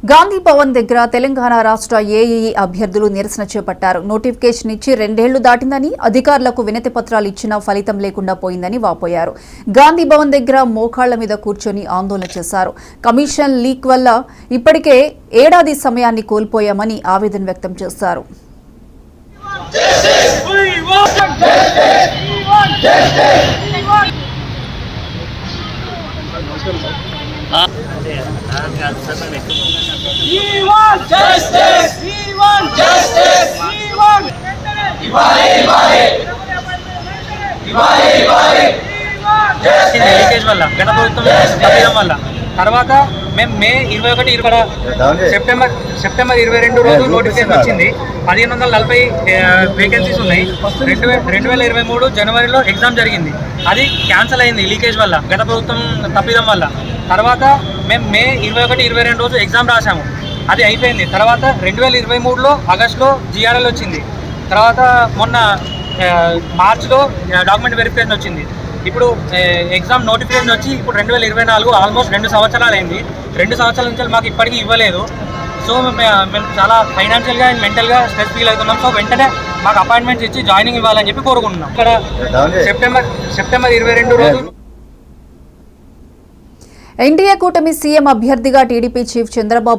గాంధీ భవన్ దగ్గర తెలంగాణ రాష్ట్ర ఏఈఈ అభ్యర్థులు నిరసన చేపట్టారు. నోటిఫికేషన్ ఇచ్చి 2 ఏళ్లు దాటిందని, అధికారులకు వినతి పత్రాలు ఇచ్చినా ఫలితం లేకుండా పోయిందని వాపోయారు. గాంధీ భవన్ దగ్గర మోకాళ్ల మీద కూర్చొని ఆందోళన చేశారు. కమిషన్ లీక్ వల్ల ఇప్పటికే ఏడాది సమయాన్ని కోల్పోయామని ఆవేదన వ్యక్తం చేశారు. లీకేజ్ వల్ల గత ప్రభుత్వం తప్పిదం వల్ల తర్వాత మేము మే 21 ఇక్కడ సెప్టెంబర్ 22 రోజు నోటిఫికేషన్ వచ్చింది. 1540 వేకెన్సీస్ ఉన్నాయి. 2023 జనవరిలో ఎగ్జామ్ జరిగింది. అది క్యాన్సిల్ అయింది లీకేజ్ వల్ల, గత ప్రభుత్వం తప్పిదం వల్ల. తర్వాత మేము మే 21, 22 రోజు ఎగ్జామ్ రాసాము. అది అయిపోయింది. తర్వాత 2023లో ఆగస్టులో జిఆర్ఎల్ వచ్చింది. తర్వాత మొన్న మార్చిలో డాక్యుమెంట్ వెరిఫికేషన్ వచ్చింది. ఇప్పుడు ఎగ్జామ్ నోటిఫికేషన్ వచ్చి ఇప్పుడు 2024 ఆల్మోస్ట్ 2 సంవత్సరాలు అయింది. 2 సంవత్సరాల నుంచి మాకు ఇప్పటికీ ఇవ్వలేదు. సో మేము చాలా ఫైనాన్షియల్గా అండ్ మెంటల్గా స్ట్రెస్ ఫీల్ అవుతున్నాం. సో వెంటనే మాకు అపాయింట్మెంట్స్ ఇచ్చి జాయినింగ్ ఇవ్వాలని చెప్పి కోరుకుంటున్నాం. ఇక్కడ సెప్టెంబర్ 22 రోజు ఎన్డీఏ కూటమి సీఎం అభ్యర్థిగా టీడీపీ చీఫ్ చంద్రబాబు